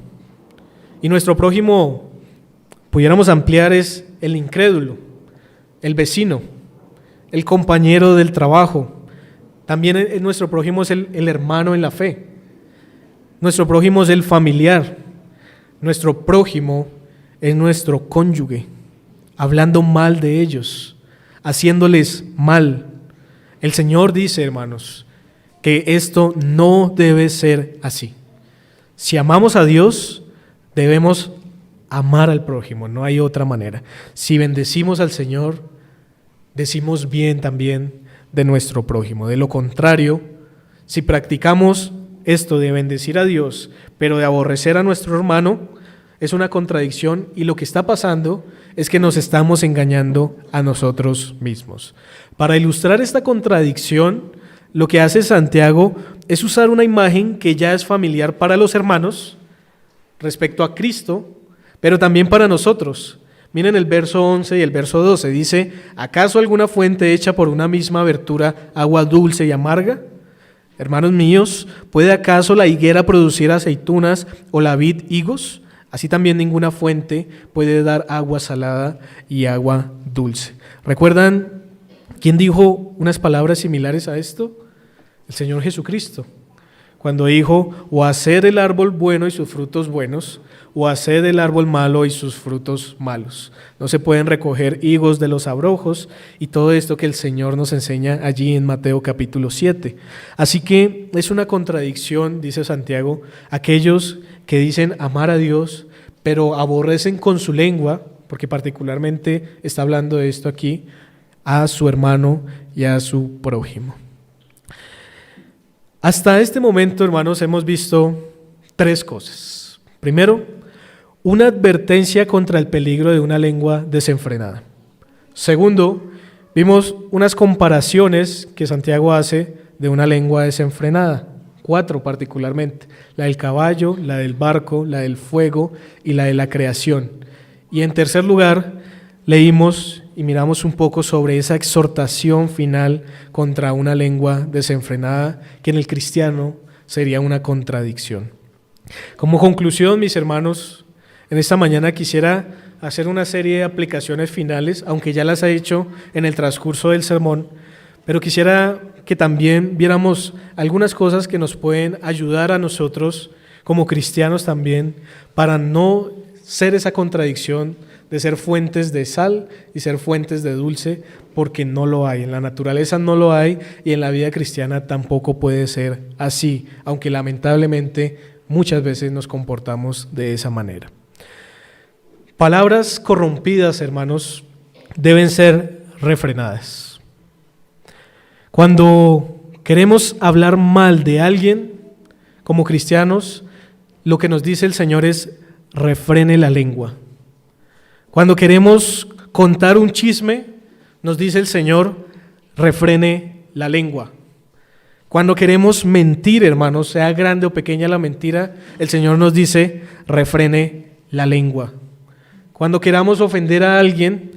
Y nuestro prójimo, pudiéramos ampliar, es el incrédulo. el vecino, el compañero del trabajo. También nuestro prójimo es el hermano en la fe. Nuestro prójimo es el familiar. Nuestro prójimo es nuestro cónyuge, hablando mal de ellos, haciéndoles mal. El Señor dice, hermanos, que esto no debe ser así. Si amamos a Dios, debemos amar al prójimo, no hay otra manera. Si bendecimos al Señor, decimos bien también de nuestro prójimo. De lo contrario, si practicamos esto de bendecir a Dios, pero de aborrecer a nuestro hermano, es una contradicción, y lo que está pasando es que nos estamos engañando a nosotros mismos. Para ilustrar esta contradicción, lo que hace Santiago es usar una imagen que ya es familiar para los hermanos respecto a Cristo, pero también para nosotros. Miren el verso 11 y el verso 12, dice: ¿acaso alguna fuente hecha por una misma abertura agua dulce y amarga? Hermanos míos, ¿puede acaso la higuera producir aceitunas o la vid higos? Así también ninguna fuente puede dar agua salada y agua dulce. ¿Recuerdan quién dijo unas palabras similares a esto? El Señor Jesucristo, cuando dijo: o haced el árbol bueno y sus frutos buenos, o haced el árbol malo y sus frutos malos. No se pueden recoger higos de los abrojos, y todo esto que el Señor nos enseña allí en Mateo capítulo 7. Así que es una contradicción, dice Santiago, aquellos que dicen amar a Dios, pero aborrecen con su lengua, porque particularmente está hablando de esto aquí, a su hermano y a su prójimo. Hasta este momento, hermanos, hemos visto tres cosas. Primero, una advertencia contra el peligro de una lengua desenfrenada. Segundo, vimos unas comparaciones que Santiago hace de una lengua desenfrenada. 4 particularmente: la del caballo, la del barco, la del fuego y la de la creación. Y en tercer lugar, leímos y miramos un poco sobre esa exhortación final contra una lengua desenfrenada, que en el cristiano sería una contradicción. Como conclusión, mis hermanos, en esta mañana quisiera hacer una serie de aplicaciones finales, aunque ya las he hecho en el transcurso del sermón, pero quisiera que también viéramos algunas cosas que nos pueden ayudar a nosotros como cristianos también, para no ser esa contradicción de ser fuentes de sal y ser fuentes de dulce, porque no lo hay. En la naturaleza no lo hay, y en la vida cristiana tampoco puede ser así, aunque lamentablemente muchas veces nos comportamos de esa manera. Palabras corrompidas, hermanos, deben ser refrenadas. Cuando queremos hablar mal de alguien, como cristianos, lo que nos dice el Señor es: refrene la lengua. Cuando queremos contar un chisme, nos dice el Señor: refrene la lengua. Cuando queremos mentir, hermanos, sea grande o pequeña la mentira, el Señor nos dice: refrene la lengua. Cuando queramos ofender a alguien,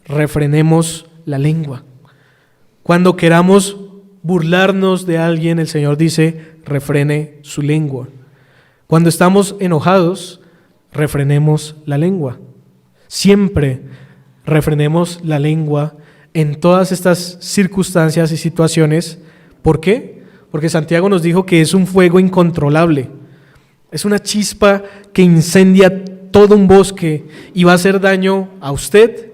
refrenemos la lengua. Cuando queramos burlarnos de alguien, el Señor dice: refrene su lengua. Cuando estamos enojados, refrenemos la lengua. Siempre refrenemos la lengua en todas estas circunstancias y situaciones. ¿Por qué? Porque Santiago nos dijo que es un fuego incontrolable. Es una chispa que incendia todo un bosque y va a hacer daño a usted,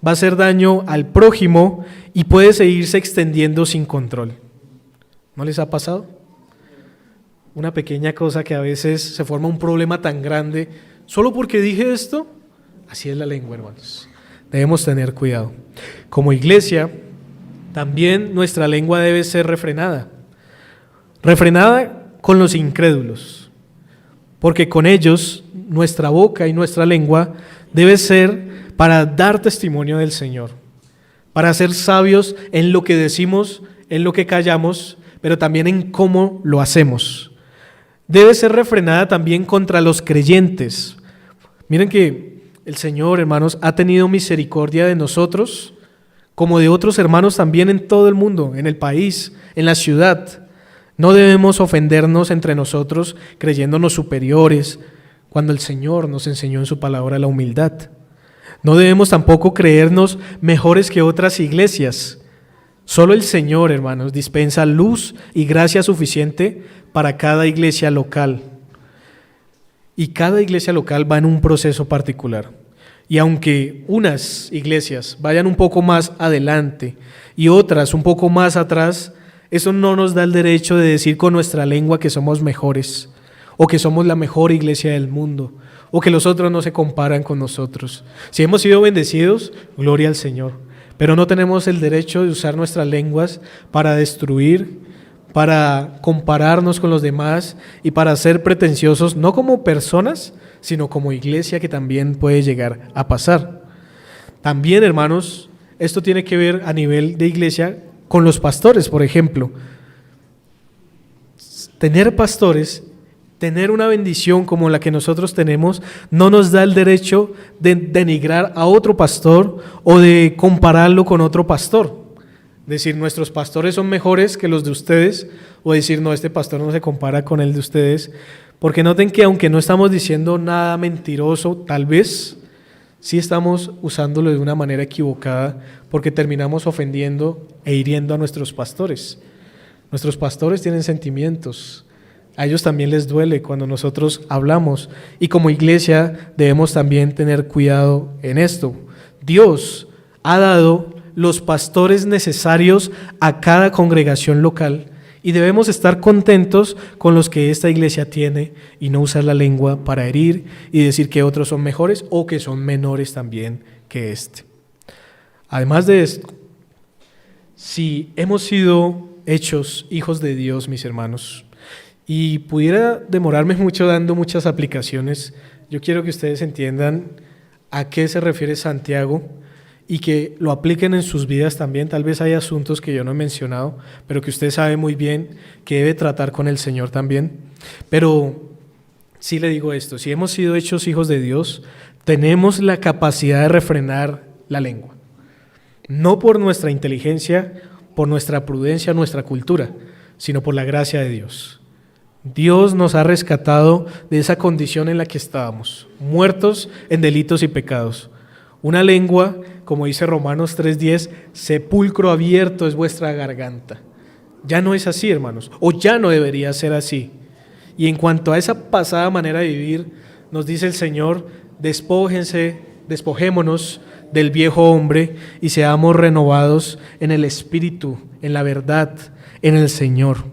va a hacer daño al prójimo, y puede seguirse extendiendo sin control. ¿No les ha pasado? Una pequeña cosa que a veces se forma un problema tan grande solo porque dije esto. Así es la lengua, hermanos. Debemos tener cuidado. Como iglesia, también nuestra lengua debe ser refrenada. Refrenada con los incrédulos, porque con ellos nuestra boca y nuestra lengua debe ser para dar testimonio del Señor, para ser sabios en lo que decimos, en lo que callamos, pero también en cómo lo hacemos. Debe ser refrenada también contra los creyentes. Miren que el Señor, hermanos, ha tenido misericordia de nosotros, como de otros hermanos también en todo el mundo, en el país, en la ciudad. No debemos ofendernos entre nosotros creyéndonos superiores, cuando el Señor nos enseñó en su palabra la humildad. No debemos tampoco creernos mejores que otras iglesias. Solo el Señor, hermanos, dispensa luz y gracia suficiente para cada iglesia local. Y cada iglesia local va en un proceso particular. Y aunque unas iglesias vayan un poco más adelante y otras un poco más atrás, eso no nos da el derecho de decir con nuestra lengua que somos mejores, o que somos la mejor iglesia del mundo, o que los otros no se comparan con nosotros. Si hemos sido bendecidos, gloria al Señor, pero no tenemos el derecho de usar nuestras lenguas para destruir, para compararnos con los demás y para ser pretenciosos, no como personas, sino como iglesia, que también puede llegar a pasar. También, hermanos, esto tiene que ver a nivel de iglesia con los pastores, por ejemplo. Tener pastores, tener una bendición como la que nosotros tenemos, no nos da el derecho de denigrar a otro pastor o de compararlo con otro pastor. Decir, nuestros pastores son mejores que los de ustedes, o decir, no, este pastor no se compara con el de ustedes, porque noten que aunque no estamos diciendo nada mentiroso, tal vez sí estamos usándolo de una manera equivocada, porque terminamos ofendiendo e hiriendo a nuestros pastores. Nuestros pastores tienen sentimientos, a ellos también les duele cuando nosotros hablamos, y como iglesia debemos también tener cuidado en esto. Dios ha dado los pastores necesarios a cada congregación local, y debemos estar contentos con los que esta iglesia tiene y no usar la lengua para herir y decir que otros son mejores o que son menores también que este. Además de esto, si hemos sido hechos hijos de Dios, mis hermanos, y pudiera demorarme mucho dando muchas aplicaciones, yo quiero que ustedes entiendan a qué se refiere Santiago y que lo apliquen en sus vidas también. Tal vez hay asuntos que yo no he mencionado, pero que usted sabe muy bien que debe tratar con el Señor también. Pero sí le digo esto, si hemos sido hechos hijos de Dios, tenemos la capacidad de refrenar la lengua. No por nuestra inteligencia, por nuestra prudencia, nuestra cultura, sino por la gracia de Dios. Dios nos ha rescatado de esa condición en la que estábamos, muertos en delitos y pecados. Una lengua, como dice Romanos 3:10, sepulcro abierto es vuestra garganta. Ya no es así, hermanos, o ya no debería ser así. Y en cuanto a esa pasada manera de vivir, nos dice el Señor, despojémonos del viejo hombre y seamos renovados en el Espíritu, en la verdad, en el Señor.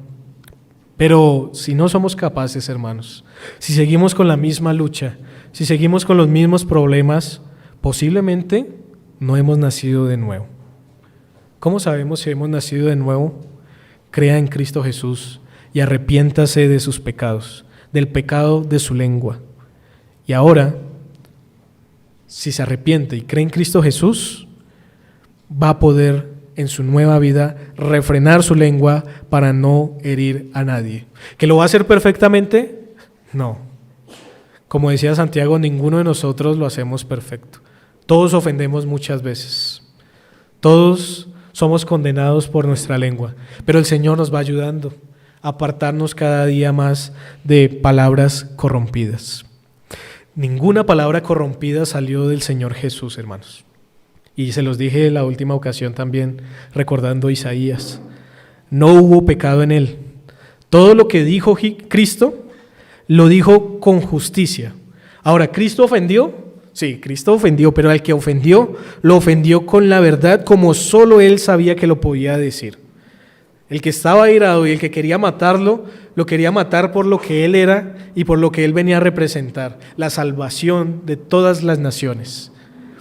Pero si no somos capaces, hermanos, si seguimos con la misma lucha, si seguimos con los mismos problemas, posiblemente no hemos nacido de nuevo. ¿Cómo sabemos si hemos nacido de nuevo? Crea en Cristo Jesús y arrepiéntase de sus pecados, del pecado de su lengua. Y ahora, si se arrepiente y cree en Cristo Jesús, va a poder en su nueva vida refrenar su lengua para no herir a nadie. ¿Que lo va a hacer perfectamente? No. Como decía Santiago, ninguno de nosotros lo hacemos perfecto. Todos ofendemos muchas veces. Todos somos condenados por nuestra lengua, pero el Señor nos va ayudando a apartarnos cada día más de palabras corrompidas. Ninguna palabra corrompida salió del Señor Jesús, hermanos. Y se los dije en la última ocasión también, recordando Isaías. No hubo pecado en él. Todo lo que dijo Cristo, lo dijo con justicia. Ahora, ¿Cristo ofendió? Sí, Cristo ofendió, pero al que ofendió, lo ofendió con la verdad, como solo él sabía que lo podía decir. El que estaba airado y el que quería matarlo, lo quería matar por lo que él era y por lo que él venía a representar, la salvación de todas las naciones,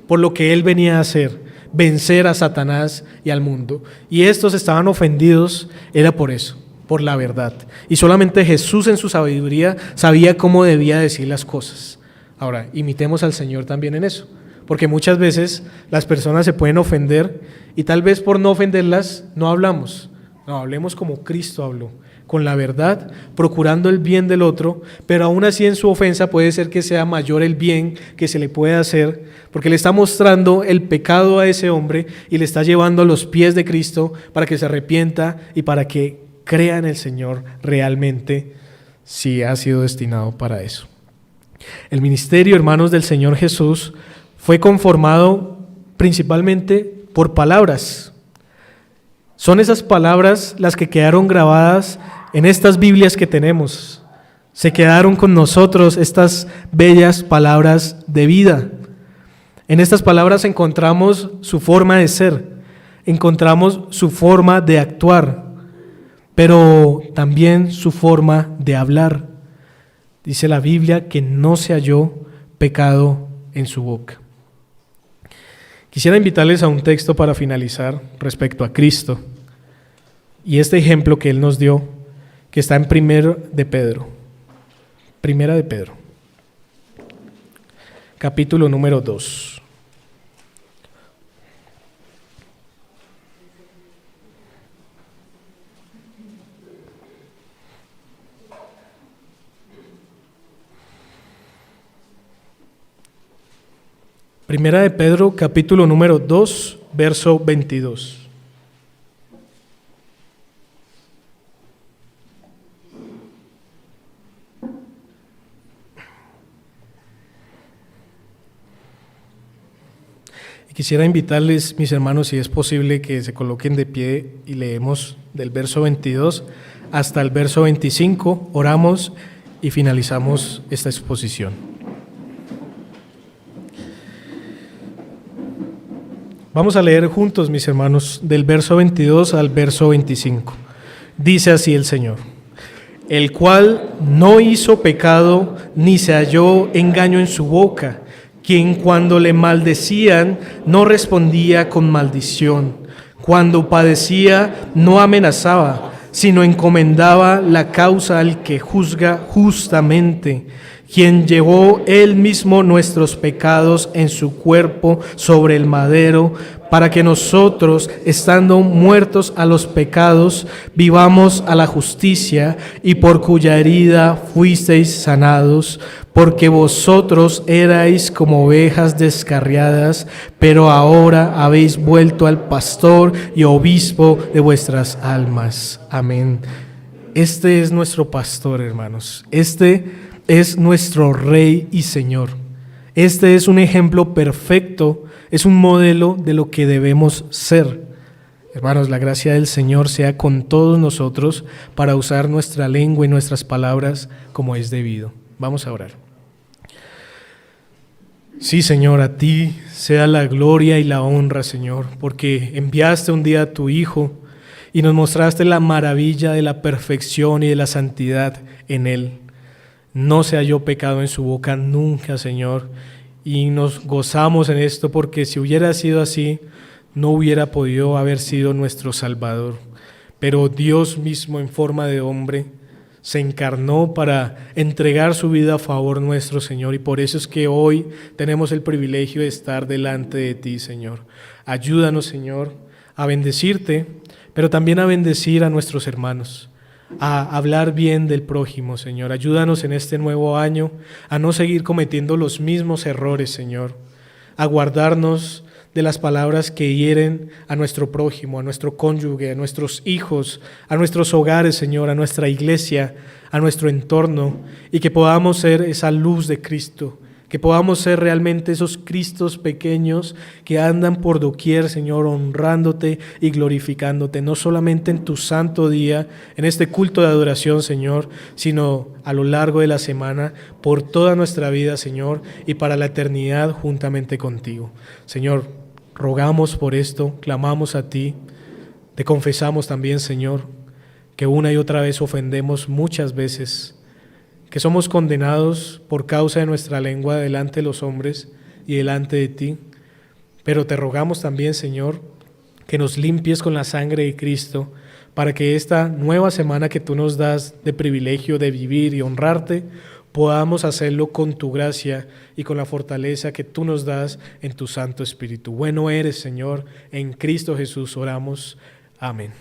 por lo que él venía a hacer, vencer a Satanás y al mundo. Y estos estaban ofendidos, era por eso, por la verdad. Y solamente Jesús en su sabiduría sabía cómo debía decir las cosas. Ahora, imitemos al Señor también en eso, porque muchas veces las personas se pueden ofender y tal vez por no ofenderlas no hablamos. No, hablemos como Cristo habló, con la verdad, procurando el bien del otro, pero aún así en su ofensa puede ser que sea mayor el bien que se le puede hacer, porque le está mostrando el pecado a ese hombre y le está llevando a los pies de Cristo para que se arrepienta y para que crea en el Señor realmente, si ha sido destinado para eso. El ministerio, hermanos, del Señor Jesús fue conformado principalmente por palabras. Son esas palabras las que quedaron grabadas en estas Biblias que tenemos. Se quedaron con nosotros estas bellas palabras de vida. En estas palabras encontramos su forma de ser, encontramos su forma de actuar, pero también su forma de hablar. Dice la Biblia que no se halló pecado en su boca. Quisiera invitarles a un texto para finalizar respecto a Cristo y este ejemplo que Él nos dio, que está en Primera de Pedro, capítulo número 2. Primera de Pedro, capítulo número 2, verso 22. Y quisiera invitarles, mis hermanos, si es posible, que se coloquen de pie y leemos del verso 22 hasta el verso 25, oramos y finalizamos esta exposición. Vamos a leer juntos, mis hermanos, del verso 22 al verso 25. Dice así el Señor: el cual no hizo pecado, ni se halló engaño en su boca, quien cuando le maldecían no respondía con maldición, cuando padecía no amenazaba, sino encomendaba la causa al que juzga justamente, quien llevó él mismo nuestros pecados en su cuerpo sobre el madero, para que nosotros, estando muertos a los pecados, vivamos a la justicia, y por cuya herida fuisteis sanados, porque vosotros erais como ovejas descarriadas, pero ahora habéis vuelto al pastor y obispo de vuestras almas. Amén. Este es nuestro pastor, hermanos. Este es nuestro Rey y Señor. Este es un ejemplo perfecto, es un modelo de lo que debemos ser. Hermanos, la gracia del Señor sea con todos nosotros para usar nuestra lengua y nuestras palabras como es debido. Vamos a orar. Sí, Señor, a ti sea la gloria y la honra, Señor, porque enviaste un día a tu Hijo y nos mostraste la maravilla de la perfección y de la santidad en Él. No se halló pecado en su boca nunca, Señor, y nos gozamos en esto porque si hubiera sido así, no hubiera podido haber sido nuestro Salvador. Pero Dios mismo en forma de hombre se encarnó para entregar su vida a favor nuestro, Señor, y por eso es que hoy tenemos el privilegio de estar delante de ti, Señor. Ayúdanos, Señor, a bendecirte, pero también a bendecir a nuestros hermanos, a hablar bien del prójimo, Señor. Ayúdanos en este nuevo año a no seguir cometiendo los mismos errores, Señor, a guardarnos de las palabras que hieren a nuestro prójimo, a nuestro cónyuge, a nuestros hijos, a nuestros hogares, Señor, a nuestra iglesia, a nuestro entorno, y que podamos ser esa luz de Cristo, que podamos ser realmente esos Cristos pequeños que andan por doquier, Señor, honrándote y glorificándote, no solamente en tu santo día, en este culto de adoración, Señor, sino a lo largo de la semana, por toda nuestra vida, Señor, y para la eternidad juntamente contigo. Señor, rogamos por esto, clamamos a ti, te confesamos también, Señor, que una y otra vez ofendemos muchas veces, que somos condenados por causa de nuestra lengua delante de los hombres y delante de ti, pero te rogamos también, Señor, que nos limpies con la sangre de Cristo, para que esta nueva semana que tú nos das de privilegio de vivir y honrarte, podamos hacerlo con tu gracia y con la fortaleza que tú nos das en tu Santo Espíritu. Bueno eres, Señor, en Cristo Jesús oramos. Amén.